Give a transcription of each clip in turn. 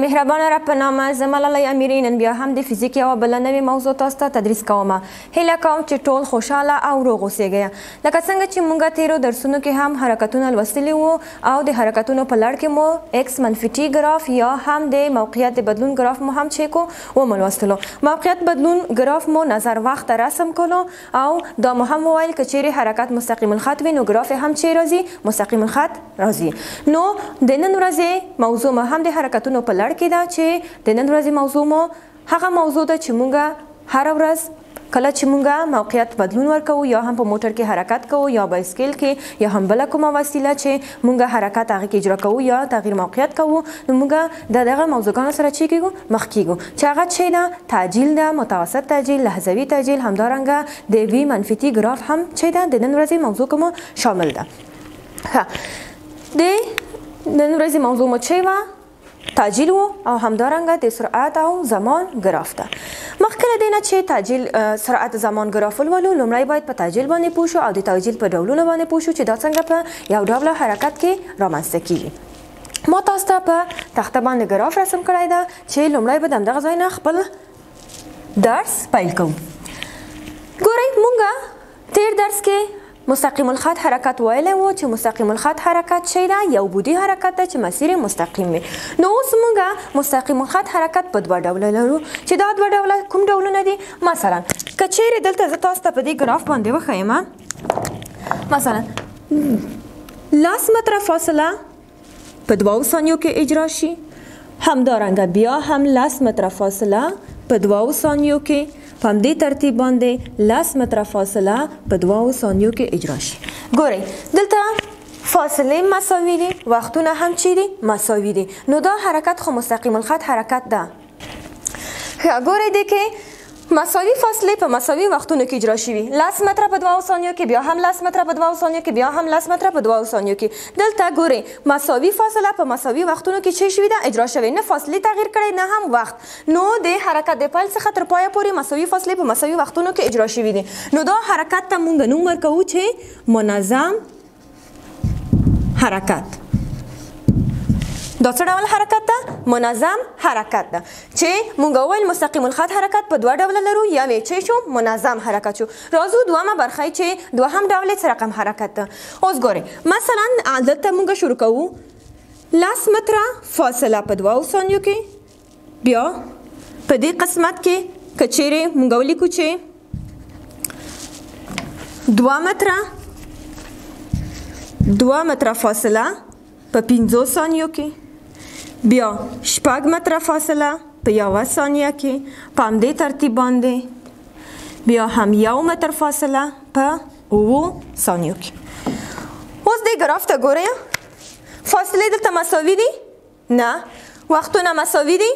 مهربان رب په نامه زه ملالۍ امیري نن بیا هم د فزیک یوه بله نوې موضوع تاسو ته تدریس کوم. هیله کوم چې ټول خوشحاله او روغ اوسیږئ. لکه څنګه چې موږ تیرو درسونو کې هم حرکتونه لوستلي وو او د حرکتونو په لړ کې مو ایکس منفي ټي ګراف یا هم د موقعیت د بدلون ګراف مو هم چیک ومو لوستلو. موقعیت بدلون ګراف مو نظر وخت ته رسم کولو او دا مو هم وویل که چیرې حرکت مستقیم الخط وي نو ګراف هم چی راځي؟ مستقیم الخط راځي. نو د نن ورځې موضوع مو هم د حرکتونو په لړ کې ده چې د نن ورځې موضوع مو هغه موضوع ده چې مونږ هره ورځ کله چې مونږ موقعیت بدلون ورکوو یا هم په موټر کې حرکت کوو یا بایسکل کې یا هم بله کومه وسیله چې مونږ حرکت هغې کې اجرا کوو یا تغییر موقعیت کوو نو مونږ د دغه موضوعګانو سره چی کیږو؟ مخ کیږو چې هغه چی ده؟ تعجیل ده، متوسط تعجیل، لحظوي تعجیل، همدارنګه د وي منفي ټي ګراف هم چی ده د نن ورځې موضوع کې مو شامل ده. د نن ورځې موضوع مو چی وه؟ تعجیل و او همدارنګه د سرعت او زمان ګراف ده. مخکې له دې نه چې تعجیل سرعت زمان ګراف ولولو لومړی باید په تعجیل باندې پوه شو او د تعجیل په ډولونو باندې پوه شو چې دا څنګه په یو ډول حرکت کې رامنځته کیږي. ما تاسو ته په تخته باندې ګراف رسم کړی ده چې لومړی به د همدغه ځای نه خپل درس پیل کوو. ګورئ مونږ تیر درس کې مستقیم الخط حرکت ویلی و چې مستقیم الخط حرکت چی ده؟ یو بودی حرکت ده چې مسیر مستقیم وي. نو اوس مونږ مستقیم الخط حرکت په دوه ډوله لرو چې دا دوه ډوله کوم ډولونه دي؟ مثلا که چیرې دلته زه تاسو ته په دې ګراف باندې وښیم مثلا 10 متره فاصله په 2 ثانیو کې اجرا شي، همدارنګه بیا هم 10 متره فاصله په 2 ثانیو کې په همدې ترتیب باندې 10 متره فاصله په 2 ثانیو کې اجرا شي. ګورئ دلته فاصلې مساوي دي، وختونه هم چی دي؟ مساوي دي. نو دا حرکت خو مستقیم الخط حرکت ده. ګورئ دې کې مساوي فاصلې په مساوي وختونو کې اجرا شوي. 10 متره په 2 ثانیو کې، بیا هم 10 متره په 2 ثانیو کې، بیا هم 10 متره په 2 ثانیو کې. دلته ګورئ مساوي فاصله په مساوي وختونو کې چی شوي ده؟ اجرا شوي. نه فاصلې تغییر کړی نه هم وخت. نو د حرکت د پیل څخه تر پایه پورې مساوي فاصلې په مساوي وختونو کې اجرا شوي دي. نو دا حرکت ته مونږ نوم ورکوو چې منظم حرکت. دا څه ډول حرکت ده؟ منظم حرکت ده چې مونږ وویل مستقیم الخط حرکت په دوه ډوله لرو. یوې چې شو منظم حرکت شو. راځو دوهمه برخه چې دوهم ډول څه رقم حرکت ده. اوس ګورئ مثلا دلته مونږ شروع کوو 10 متره فاصله په 2 ثانیو کې، بیا په دې قسمت کې که چیرې مونږ ولیکو چې 2 متره فاصله په 5 ثانیو کې، بیا 6 متره فاصله په 1 ثانیه کې، په همدې ترتیب باندې بیا هم 1 متر فاصله په 7 ثانیو کې. اوس دې ګراف ته ګورئ فاصلې دلته مساوي دي؟ نه. وختونه مساوي دي؟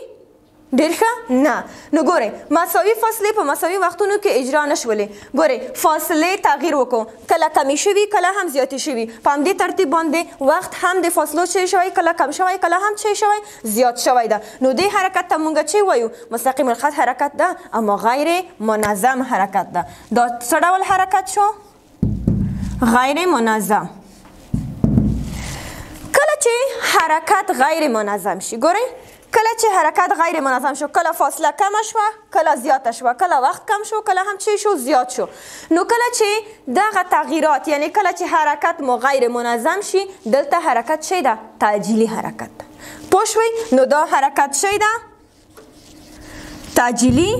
ډېر ښه نه. نو ګورئ مساوي فاصلې په مساوي وختونو کې اجرا نه شولې. ګورئ فاصلې تغییر وکړو، کله کمې شوي کله هم زیاتې شوي. په همدې ترتیب باندې وخت هم د فاصلو چی شوی؟ کله کم شوی کله هم چی شوی؟ زیات شوی ده. نو دې حرکت ته مونږ چی وایو؟ مستقیم الخط حرکت ده اما غیر منظم حرکت ده. دا څه ډول حرکت شو؟ غیر منظم. کله چې حرکت غیر منظم شي، ګورئ کله چې حرکت غیر منظم شو، کله فاصله کمه شوه کله زیاته شوه، کله وخت کم شو کله هم چی شو؟ زیات شو. نو کله چې دغه تغییرات یعنی کله چې حرکت مو غیر منظم شي دلته حرکت چی ده؟ تعجیلی حرکت ده. پوه شوئ؟ نو دا حرکت چی ده؟ تعجیلی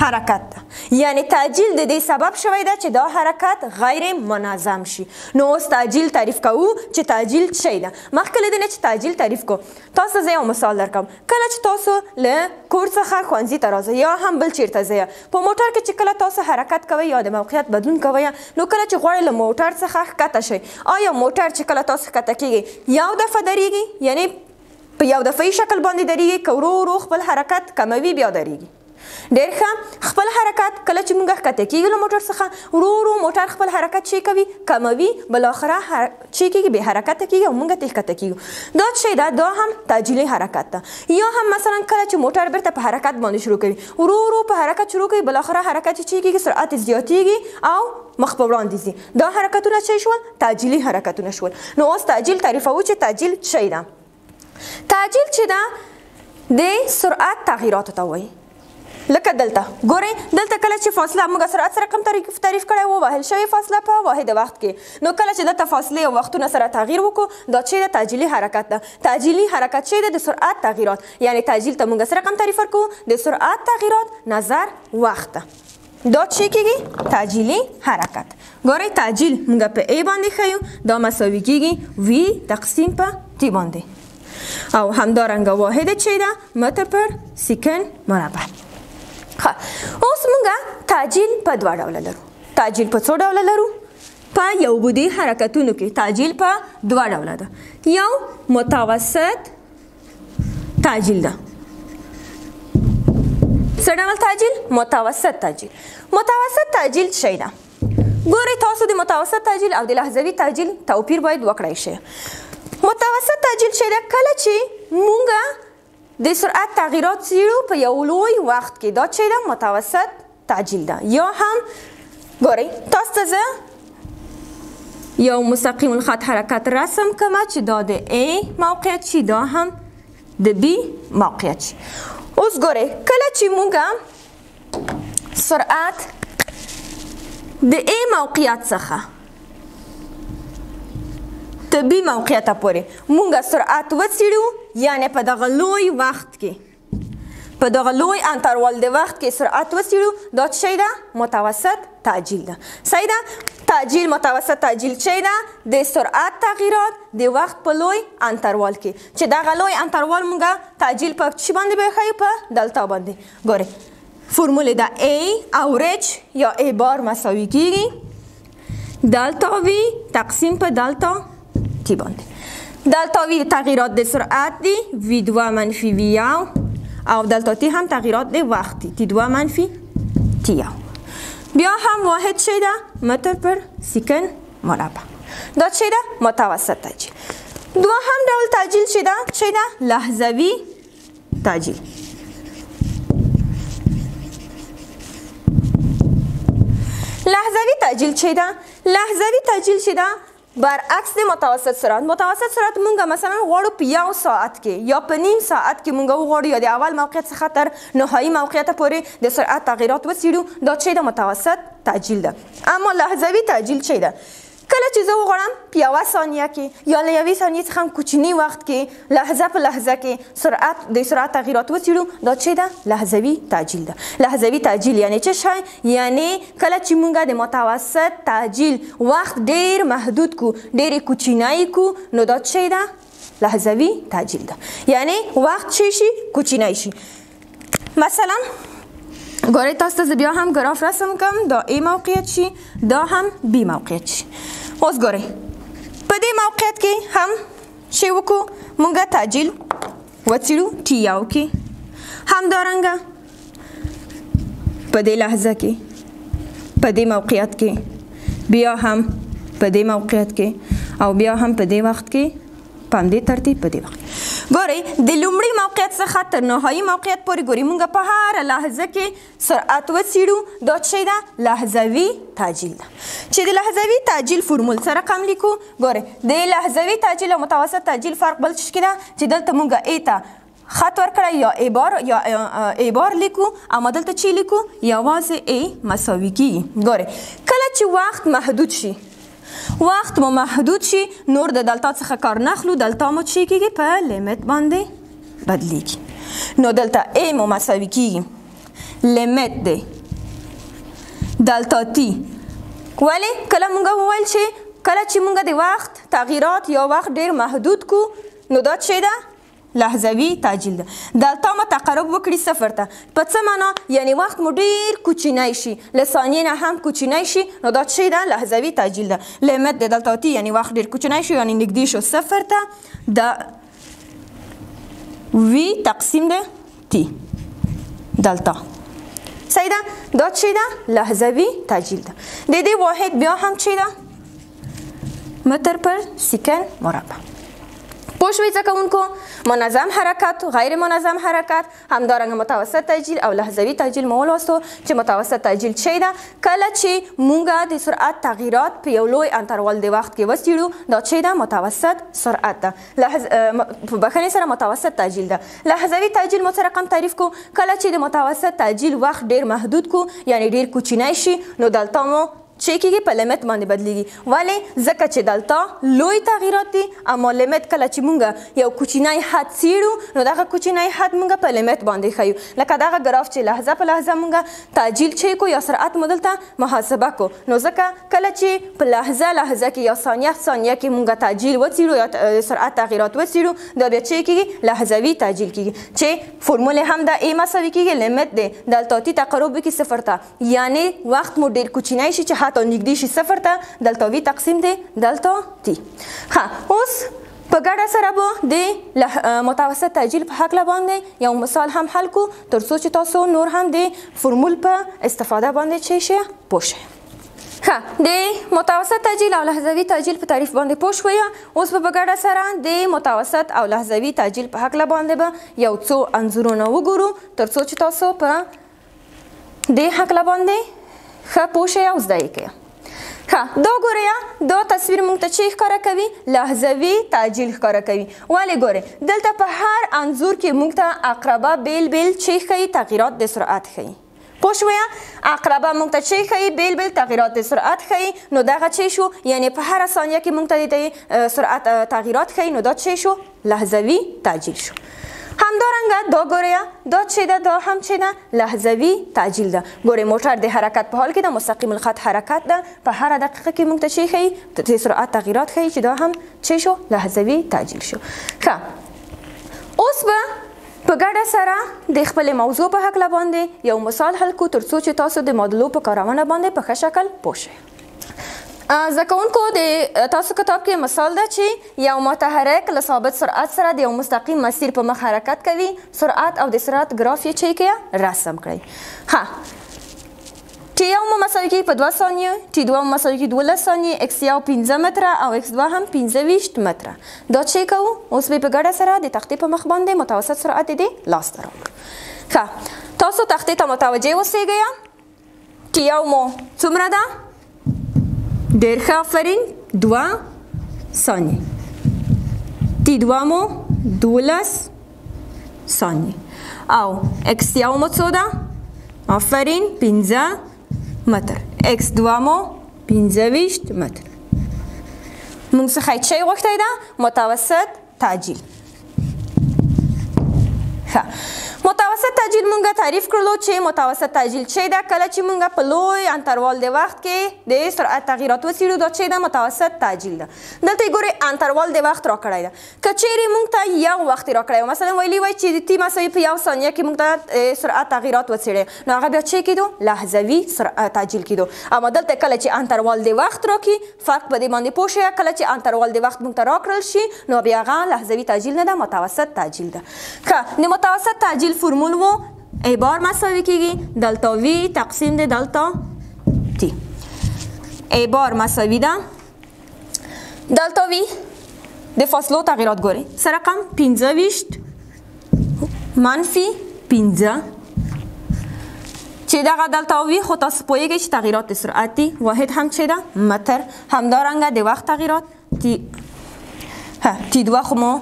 حرکت ده. یعنی تعجیل د دې سبب شوی ده چې دا حرکت غیر منظم شي. نو اوس تعجیل تعریف کوو چې تعجیل چی ده. مخکې له دې نه چې تعجیل تعریف کو تاسو زه یو مثال درکوم. کله چې تاسو له کور څخه ښوونځي ته راځئ یا هم بل چیرته ځئ، په موټر کې چې کله تاسو حرکت کوئ یا د موقعیت بدلون کوئ نو کله چې غواړئ له موټر څخه ښکته شئ، آیا موټر چې کله تاسو ښکته کیږئ یو دفعه درېږي یعنی په یو دفعي شکل باندې درېږي که ورو ورو خپل حرکت کموي بیا درېږي؟ ډېر ښه. خپل حرکت کله چې مونږ ښکته کیږو له موټر څخه ورو ورو موټر خپل حرکت چی کوي؟ کموي، بالاخره چی کیږي؟ بې حرکته کیږي او مونږ ترې ښکته کیږو. دا چی ده؟ دا هم تعجیلي حرکت ده. یا هم مثلا کله چې موټر بیرته په حرکت باندې شروع کوي، ورو ورو په حرکت شروع کوي، بالاخره حرکت چی کیږي؟ سرعت زیاتیږي او مخ په وړاندې ځي. دا حرکتونه چی شول؟ تعجیلي حرکتونه شول. نو اوس تعجیل تعریفوو چې تعجیل چی ده. تعجیل چې ده د سرعت تغییرات ته وایي. لکه دلته ګورئ، دلته کله چې فاصله موږ سرعت سره کوم تعریف کړی و، وهل شوې فاصله په واحد وخت کې، نو کله چې دلته فاصلې او وختونه سره تغییر وکړو دا چې د تعجیلي حرکت ده. تعجیلي حرکت چې د سرعت تغییرات، یعنی تعجیل ته موږ سره کوم تعریف ورکوو؟ د سرعت تغییرات نظر وخت ده. دا چې کېږي تعجیلي حرکت. ګورئ تعجیل موږ په A باندې ښیو، دا مساوي کېږي V تقسیم په T باندې، او همدارنګه واحد چې ده متر پر سکند مربع. اوس موږ تعجیل په دوه ډوله لرو. تعجیل په څو ډوله لرو؟ په یو بودي حرکتونو کې تعجیل په دوه ډوله ده. یو متوسط تعجیل ده. څه ډول تعجیل؟ متوسط تعجیل. متوسط تعجیل څه ده؟ ګورئ تاسو د متوسط تعجیل او د لحظوي تعجیل توپیر باید وکړئ شئ. متوسط تعجیل څه ده؟ کله چې موږ د سرعت تغییرات څیړو په یو لوی وخت کې، دا چې ده متوسط تعجیل ده. یا هم ګورئ تاسو ته زه یو مستقیم الخط حرکت رسم کوم چې دا د A موقعیت شي، دا هم د B موقعیت شي. اوس ګورئ کله چې موږ سرعت د A موقعیت څخه د B موقعیت پورې موږ سرعت وڅیړو، یعنی په دغه لوی وخت کې، په دغه لوی انتروال د وخت کې سرعت وڅیړو، دا څه ده؟ متوسط تعجیل ده. صحیح ده؟ تعجیل متوسط تعجیل څه ده؟ د سرعت تغییرات د وخت په لوی انتروال کې، چې دغه لوی انتروال موږ تعجیل په څه باندې بښیو؟ په دلتا باندې. ګورئ فرمول ده A اوریج یا A بار مساوي کېږي دلتا V تقسیم په دلتا T باندې. دلتا V تغییرات د سرعت دی، V2 منفی V1 او دلتا T هم تغییرات د وخت دی، T2 منفی T1. بیا هم واحد چه ده؟ متر پر سکند مربع. دا چه ده؟ متوسط تعجیل. دوهم ډول تعجیل چه ده؟ چه ده؟ لحظوي تعجیل. لحظوي تعجیل چه ده؟ لحظوي تعجیل چه ده؟ برعکس د متوسط سرعت. متوسط سرعت مونږ مثلا غواړو په یو ساعت کې یا په نیم ساعت کې مونږ وغواړو یا د اول موقعیت څخه تر نهایي موقعیت پورې د سرعت تغییرات وڅیړو، دا چې د متوسط تعجیل ده. اما لحظوي تعجیل چې ده؟ کله چې زه وغواړم په یوه ثانیه کې یا له یوې ثانیې څخه هم کوچني وخت کې لحظه په لحظه کې د سرعت تغییرات وڅیړو، دا چې ده؟ لحظوي تعجیل ده. لحظوي تعجیل یعنی څه شی؟ یعنی کله چې مونږ د متوسط تعجیل وخت ډیر محدود کو، ډیر کوچنی کو، نو دا چې ده؟ لحظوي تعجیل ده. یعنی وخت چی شي؟ کوچنی شي. مثلا ګورئ تاسو ته بیا هم ګراف رسم کوم، دا A موقعیت شي، دا هم B موقعیت شي. اوس ګورئ په دې موقعیت کې هم چې وکړو مونږ تعجیل وڅیړو T1 کې، همدارنګه په دې لحظه کې، په دې موقعیت کې، بیا هم په دې موقعیت کې، او بیا هم په دې وخت کې، په همدې ترتیب په دې وخت. ګورئ د لومړي موقعیت څخه تر نهایي موقعیت پورې ګورئ مونږ په هره لحظه کې سرعت وڅیړو، دا څه ده؟ لحظوي تعجیل ده. چې د لحظوي تعجیل فرمول سره رقم لیکو. ګورئ د لحظوي تعجیل او متوسط تعجیل فرق بل څه کې ده چې دلته مونږ A ته خط ورکړی یا A بار یا A بار لیکو، اما دلته چې لیکو یوازې A مساوي کېږي. ګورئ کله چې وخت محدود شي، وخت مو محدود شي، نور د دلتا څخه کار نخلو، دلتا مو چی کېږي؟ په لیمیت باندې بدلیږي. نو دلتا A مو مساوي کېږي لیمیت دی دلتا T. ولې؟ کله مونږ وویل چې کله چې مونږ د وخت تغییرات یا وخت ډیر محدود کو، نو دا څه ده؟ لحظوي تعجیل ده. دلتا مو تقرب وکړي صفر ته. په څه معنا؟ یعنی وخت مو ډیر کوچنی شي، له ثانیې نه هم کوچنی شي، نو دا څه ده؟ لحظوي تعجیل ده. لیمیت د دلتا T یعنی وخت ډیر کوچنی شو، یعنی نږدې شو صفر ته، دا V تقسیم ده T دلتا. صحیح ده؟ دا څه ده؟ لحظوي تعجیل ده. د دې واحد بیا هم څه ده؟ متر پر سکند مربع. پوه شوئ زده کوونکو منظم حرکت غیر منظم حرکت همدارنګه متوسط تعجیل او لحظوي تعجیل مو ولوستو چې متوسط تعجیل څه ده کله چې مونږ د سرعت تغییرات په یو لوی انترول د وخت کې وڅېړو دا څه ده متوسط سرعت ده په بخښنې سره متوسط تعجیل ده لحظوي تعجیل مو څه رقم تعریف کو کله چې د متوسط تعجیل وخت ډیر محدود کو یعنی ډیر کوچنی شي نو دلته مو چې کېږي په لیمت باندې بدلیږي ولې ځکه چې دلته لوی تغییرات دي اما لیمت کله چې مونږ یو کوچنی حد څېړو نو دغه کوچنی حد مونږ په لیمت باندې ښیو لکه دغه ګراف چې لحظه په لحظه مونږ تعجیل چې کو یا سرعت مو دلته محاسبه کو نو ځکه کله چې په لحظه کې یا ثانیه کې مونږ تعجیل وڅېړو یا سرعت تغییرات وڅېړو دا بیا چې کېږي لحظوي تعجیل کېږي چې فرمول هم د ای مساوي کېږي لیمت دی دلته تی تقرب کې صفر ته یعنی وخت مو ډېر کوچنی شي چې حتی نږدې شي صفر ته دلته وي تقسیم دی دلته تی ښه اوس په ګډه سره به د متوسط تعجیل په هکله باندې یو مثال هم حل کو تر څو چې تاسو نور هم د فرمول په استفاده باندې څه شئ پوه شئ ښه د متوسط تعجیل او لحظوي تعجیل په تعریف باندې پوه شوئ اوس به په ګډه سره د متوسط او لحظوي تعجیل په هکله باندې به یو څو انځورونه وګورو تر څو چې تاسو په د هکله باندې ښه پوه شئ او زده یې کړئ ښه دا ګورئ دا تصویر موږ ته چې ښکاره کوي لحظوي تعجیل ښکاره کوي ولې ګورئ دلته په هر انځور کې موږ ته اقربه بیل بیل چې ښیي تغییرات د سرعت ښیي پوه شوئ اقربه موږ ته چې ښیي بیل بیل تغییرات د سرعت ښیي نو دغه چې شو یعنی په هره ثانیه کې موږ ته د سرعت تغییرات ښیي نو دا چې شو لحظوي تعجیل شو همدارنګه دا ګورئ دا چې ده دا هم چې ده لحظوي تعجیل ده ګورئ موټر د حرکت په حال کې د مستقیم الخط حرکت ده په هره دقیقه کې موږ ته چې ښیي د سرعت تغییرات ښیي چې دا هم چې شو لحظوي تعجیل شو ښه اوس به په ګډه سره د خپلې موضوع په هکله باندې یو مثال حل کو تر څو چې تاسو د معادلو په کارونه باندې په ښه شکل پوه شئ زده کوونکو د تاسو کتاب کې مثال ده چې یو متحرک له ثابت سرعت سره د یو مستقیم مسیر په مخ حرکت کوي سرعت او د سرعت ګراف یې چې کړئ رسم کړئ ها ټي یو مو مساوي کېږي په 2 ثانیې ټي دوه مو مساوي کېږي 12 ثانیې اکس یو 15 متره او اکس دوه هم 15 متره دا چې کوو اوس به په ګډه سره د تختې په مخ باندې متوسط سرعت دې لاسته راوړو ښه تاسو تختې ته متوجه اوسېږئ ټي یو مو څومره ده ډېر ښه آفرین 2 ثانیې ټي دوه مو 12 ثانیې او اکس یو مو څو ده آفرین 15 متر اکس دوه مو 15 متر موږ څخه یې څه غوښتی ده متوسط تعجیل ښه متوسط تعجیل مونږه تعریف کړلو چې متوسط تعجیل چې ده کله چې مونږه په لوی انترول د وخت کې د سرعت تغییرات وڅېړو دا چې ده متوسط تعجیل ده دلته یې ګورئ انترول د وخت راکړی ده که چیرې مونږ ته یو وخت یې راکړی مثلا ویلي وای چې د تی مساوي په یو ثانیه کې مونږ ته سرعت تغییرات وڅېړی نو هغه بیا چې کېدو لحظوي تعجیل کېدو اما دلته کله چې انترول د وخت راکړي فرق په دې باندې پوه شئ کله چې انترول د وخت مونږ ته راکړل شي نو بیا هغه لحظوي تعجیل نه ده متوسط تعجیل ده ښه د متوسط تعجیل فرمول و ای بار مساوي کېږي دلتا وی تقسیم د دلتا تی ای بار مساوي ده دلتا وی د فاصلو تغییرات ګورئ څه رقم 15 منفي 15 چې دغه دلتا وی خو تاسو پوهیږئ چې تغییرات د سرعت دي واحد هم چې ده متر همدارنګه د وخت تغییرات تی دوه خو مو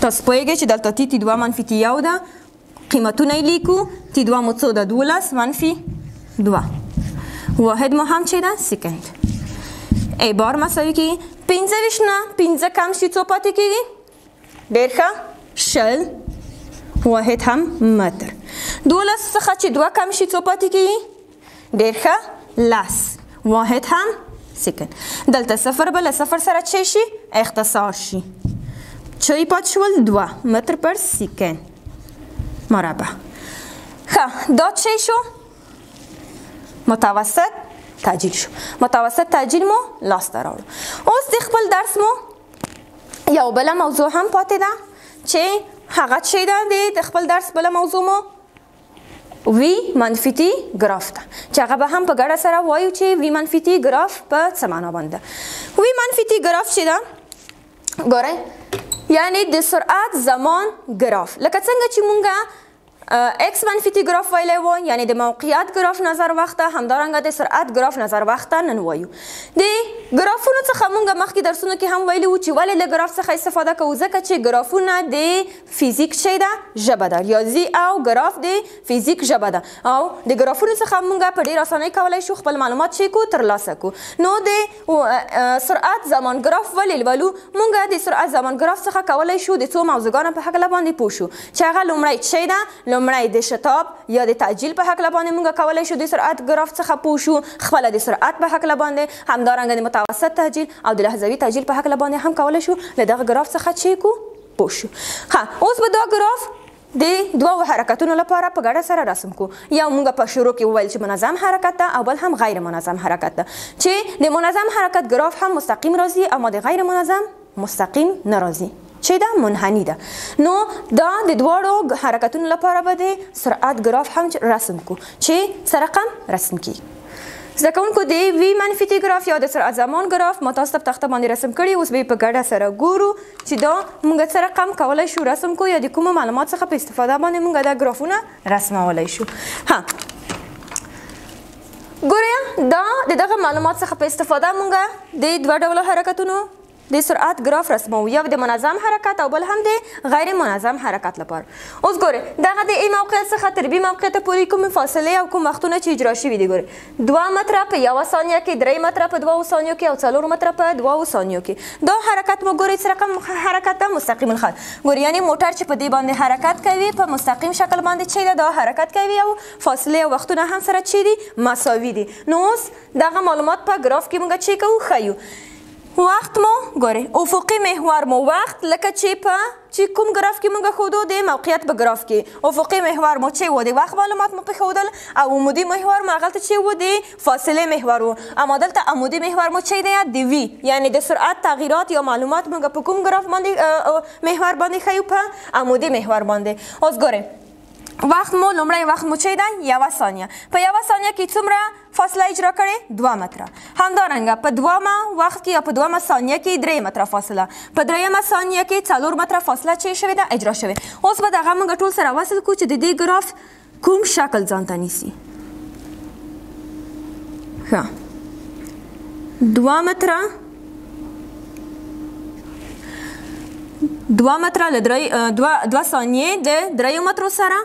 تاسو پوهیږئ چې دلتا تی دوه منفي تی یو ده قیمتونه یې لیکو تی دوه مو څو ده 12 منفي 2 واحد مو هم چې ده سکند ای بار مساوي کېږي 15 نه 15 کم شي څو پاتې کېږي ډېر ښه شل واحد هم متر 12 څخه چې 2 کم شي څو پاتې کېږي ډېر ښه لس واحد هم سکند دلته صفر به له صفر سره چې شي اختصار شي چې پاتې شول 2 متر پر سکند مربع ښه دا چې شو متوسط تعجیل شو متوسط تعجیل مو لاسته راوړو اوس د خپل درس مو یو بله موضوع هم پاتې ده چې هغه چې ده د خپل درس بله موضوع مو وی منفي تی ګراف ده چې هغه به هم په ګډه سره وایو چې وی منفي تی ګراف په څه معنا باندې وی منفي تی ګراف چې ده ګورئ یعنی د سرعت زمان ګراف. لکه څنګه چې مونږه اکس منفي تی ګراف ویلی و، یعنی د موقعیت ګراف نظر وخت ته، همدارنګه د سرعت ګراف نظر وخت ته نن وایو. د ګرافونو څخه مونږ مخکې درسونو کې هم ویلي وو چې ولې له ګراف څخه استفاده کوو، ځکه چې ګرافونه د فیزیک شی ده، ژبه ده، ریاضي او ګراف د فیزیک ژبه ده، او د ګرافونو څخه مونږ په ډېر اسانۍ کولی شو خپل معلومات چې کو ترلاسه کو. نو د سرعت زمان ګراف ولې لولو؟ مونږ د سرعت زمان ګراف څخه کولی شو د څو موضوعګانو په هکله باندې پوه شو، چې هغه لومړی شی ده، لومړی د شتاب یا د تعجیل په هکله باندې مونږ کولی شو د سرعت ګراف څخه پوه شو، خپله د سرعت په هکله باندې، همدارنګه د متوسط تعجیل او د لحظوي تعجیل په هکله باندې هم کولی شو له دغه ګراف څخه چې کو پوه شو. اوس به دا ګراف د دوو حرکتونو لپاره په ګډه سره رسم کو. یو مونږ په شروع کې وویل چې منظم حرکت ده او بل هم غیر منظم حرکت ده، چې د منظم حرکت ګراف هم مستقیم راځي اما د غیر منظم مستقیم نه راځي، چې دا منحنی ده. نو دا د دواړو حرکتونو لپاره به د سرعت ګراف هم رسم کو، چې څه رقم رسم کیږي. زده کوونکو د وی منفي تی ګراف یا د سرعت زمان ګراف ما تاسو ته په تخته باندې رسم کړي. اوس به یې په ګډه سره ګورو چې دا مونږ څه رقم کولی شو رسم کو، یا د کومو معلومات څخه په استفاده باندې مونږ دا ګرافونه رسمولی شو. ګورئ دا د دغه معلومات څخه په استفاده مونږ د دوه ډوله حرکتونو د سرعت ګراف رسمو، یو د منظم حرکت او بل هم د غیر منظم حرکت لپاره. اوس ګورئ دغه د ای موقعیت څخه تر بي موقعیت پورې کومې فاصلې او کوم وختونه چې اجرا شوي دي. ګورئ 2 متره په 1 ثانیه کې، 3 متره په 2 ثانیو کې او 4 متره په 2 ثانیو کې. دا حرکت مو ګورئ څه رقم حرکت ده؟ مستقیم الخط. ګورئ یعنی موټر چې په دې باندې حرکت کوي په مستقیم شکل باندې چې دا حرکت کوي او فاصلې او وختونه هم سره چې دي مساوي دي. نو اوس دغه معلومات په ګراف کې مونږ چې کوو ښیو. وخت مو ګورئ افقي محور مو وخت، لکه چې کوم ګراف کې مونږ ښودو د موقعیت په ګراف کې افقي محور مو چې و د وخت معلومات مو پرېښودل، او عمودي محور مو هغلته چې و د فاصلې محور و، اما دلته عمودي محور مو چې دی د وي، یعنی د سرعت تغییرات یا معلومات مونږ په کوم ګراف باندې محور باندې ښیو؟ په عمودي محور باندې. اوس ګورئ وخت مو لومړی وخت مو چې دی 1 ثانیه، په 1 ثانیه کې څومره فاصله اجرا کړې؟ 2 متره. همدارنګه په 2 وخت کې یا په 2 ثانیه کې 3 متره فاصله، په 3 ثانیه کې 4 متره فاصله چې شوې ده اجرا شوې. اوس به دغه موږ ټول سره وصل کړو چې د دې ګراف کوم شکل ځان ته نیسي. 2 متره 2 متره له 2 ثانیې د 3 مترو سره،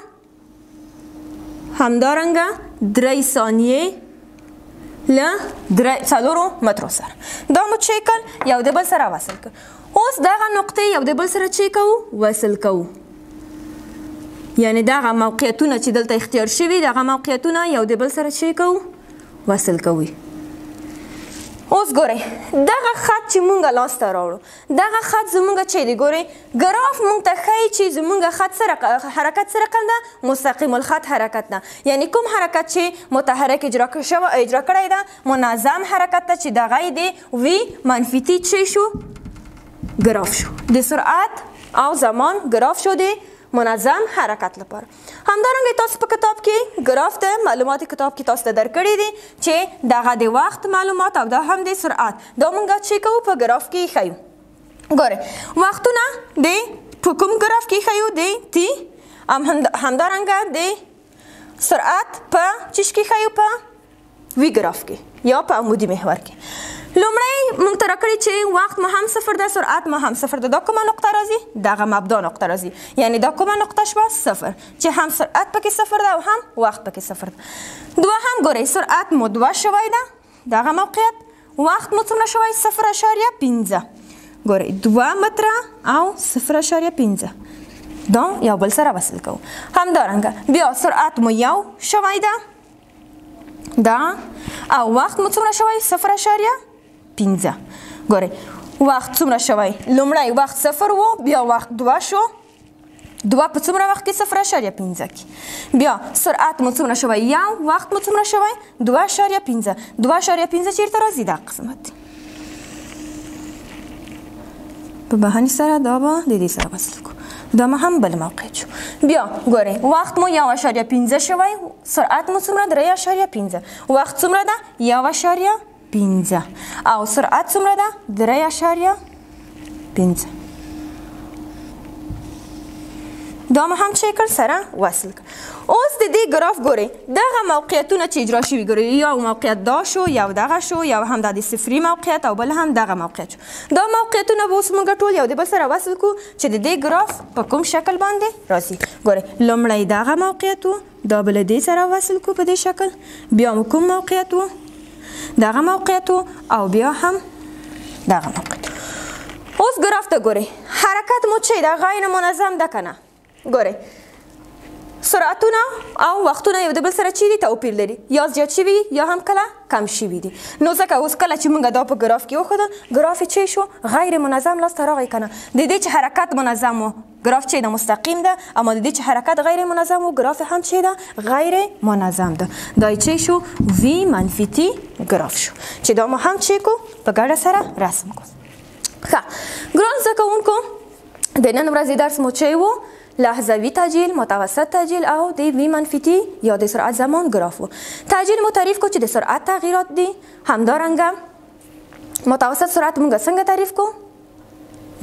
همدارنګه 3 ثانیې له 4 مترو سره. دا مو چې کړل یو د بل سره وصل کړ. اوس دغه نقطې یو د بل سره چې کوو وصل کوو، یعنی دغه موقعیتونه چې دلته اختیار شوي دغه موقعیتونه یو د بل سره چې کوو وصل کوي. اوس ګورئ دغه خط چې مونږ لاسته راوړو، دغه خط زمونږ چې دی ګورئ ګراف مونږ ته ښیي چې زمونږ خط څه حرکت څه رقم ده؟ مستقیم الخط حرکت ده. یعنی کوم حرکت چې متحرک اجرا کړی ده منظم حرکت ده، چې دغه یې د وی منفي تی چې شو ګراف شو، د سرعت او زمان ګراف شو د منظم حرکت لپاره. همدارنګه تاسو په کتاب کې ګراف د معلومات کتاب کې تاسو ته درکړي دي چې دغه د وخت معلومات او دا هم د سرعت دا مونږ چې کوو په ګراف کې ښیو. ګورئ وختونه د په کوم ګراف کې ښیو؟ د تی. همدارنګه د سرعت په چیش کې ښیو؟ په وی ګراف کې یا په عمودي محور کې. لومړی مونږ ته راکړي چې وخت مو هم صفر ده، سرعت مو هم صفر ده. دا کومه نقطه راځي؟ دغه مبدا نقطه راځي، یعنی دا کومه نقطه شوه؟ صفر، چې هم سرعت پکې صفر ده او هم وخت پکې صفر ده. دوهم ګورئ سرعت مو 2 شوی ده دغه موقعیت، وخت مو څومره شوی؟ 0.5. ګورئ 2 متره او 0.5 دا یو بل سره وصل کوو. همدارنګه بیا سرعت مو 1 شوی ده دا، او وخت مو څومره شوی؟ 0.5. ګورئ وخت څومره شوی؟ لومړی وخت 0 و، بیا وخت 2 شو، 2 په څومره وخت کې؟ 0.5 کې. بیا سرعت مو څومره شوی؟ 1، وخت مو څومره شوی؟ 2.5. 2.5 چیرته راځي؟ دا قسمت په بهاني سره دا به د دې سره وصل کړو. دا ما هم بل موقعیت شو. بیا ګورئ وخت مو 1.5 شوی، سرعت مو څومره؟ 3.5. وخت څومره ده؟ 1.5 او سرعت څومره ده؟ 3.5. دا مو هم چې کړ سره وصل کړ. اوس د دې ګراف ګورئ دغه موقعیتونه چې اجرا شوي ګورئ یو موقعیت دا شو یو دغه شو یو هم دا د صفري موقعیت او بل هم دغه موقعیت شو. دا موقعیتونه به اوس موږ ټول یو د بل سره وصل کړو چې د دې ګراف په کوم شکل باندې راځي. ګورئ لومړی دغه موقعیت و دا بل دې سره وصل کړو په دې شکل بیا مو کوم موقعیت و دغه موقعیت و او بیا هم دغه موقعیت. اوس ګراف ته ګورئ حرکت مو چې دا غیر منظم ده که نه. ګورئ سرعتونه او وختونه یو د بل سره چې دي توپیر لري یا زیات شوي یا هم کله کم شوي دي. نو ځکه اوس کله چې موږ دا په ګراف کې وښوده ګراف یې چې شو غیر منظم لاسته راغی که نه. د دې چې حرکت منظم و ګراف چې ده مستقیم ده اما د دې چې حرکت غیر منظم و ګراف هم چې ده غیر منظم ده. دا یې چې شو وی منفي تی ګراف شو چې دا مو هم چې کو په ګډه سره رسم کو. ښه ګران زده کوونکو د نن ورځې درس مو چې و لحظوي تعجیل، متوسط تعجیل او د وی منفي تی یا د سرعت زمان ګراف و. تعجیل مو تعریف کو چې د سرعت تغییرات دي. همدارنګه متوسط سرعت مونږ څنګه تعریف کو؟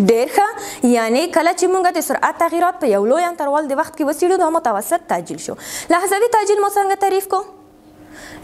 ډېر ښه یعنی کله چې مونږ د سرعت تغییرات په یو لوی انترول د وخت کې وڅېړو دا متوسط تعجیل شو. لحظوي تعجیل مو څنګه تعریف کو؟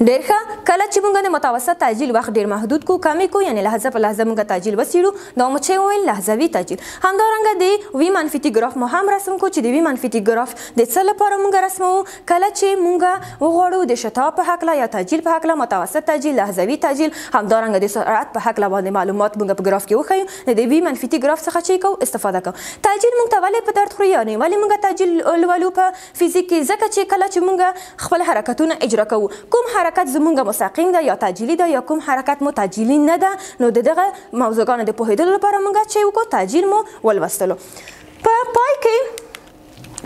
ډېر ښه کله چې مونږ د متوسط تعجیل وخت ډېر محدود کو کمی کو یعنی لحظه په لحظه مونږ تعجیل وڅېړو دا مو چې وویل لحظوي تعجیل. همدارنګه د وی منفي تی ګراف مو هم رسم کو چې د وی منفي تی ګراف د څه لپاره مونږ رسموو کله چې مونږ وغواړو د شتاب په هکله یا تعجیل په هکله متوسط تعجیل لحظوي تعجیل همدارنګه د سرعت په هکله باندې معلومات مونږ په ګراف کې وښیو د وی منفي تی ګراف څخه چې کوو استفاده کوو. تعجیل مونږ ته ولې په درد خوري یعنی ولې مونږ تعجیل لولو په فزیک کې ځکه چې کله چې مونږ خپل حرکتونه اجرا کوو کوم حرکت زمونږ مستقیم ده یا تعجیلی ده یا کوم حرکت مو تعجیلی نه ده نو دغه موضوعګانو د پوهېدلو لپاره موږ چې وکړو تعجیل مو ولوستلو. په پای کې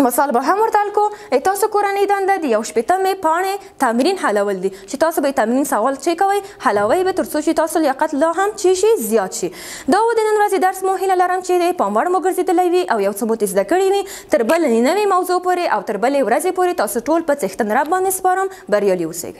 مثال به هم ورته حل کړو. تاسو کورنۍ دنده د یو شپېتمې پاڼې تمرین حلول دي چې تاسو به تمرین سوال چې کوئ حلوئ به تر څو چې تاسو لیاقت لا هم چې شي زیات شي. دا و د نن ورځې درس مو هیله لرم چې پام وړ مو ګرځېدلی وي او یو څه مو زده کړي وي. تر بلې نوې موضوع پورې او تر بلې ورځې پورې تاسو ټول په څښتن رب باندې سپارم. بریالي اوسئ.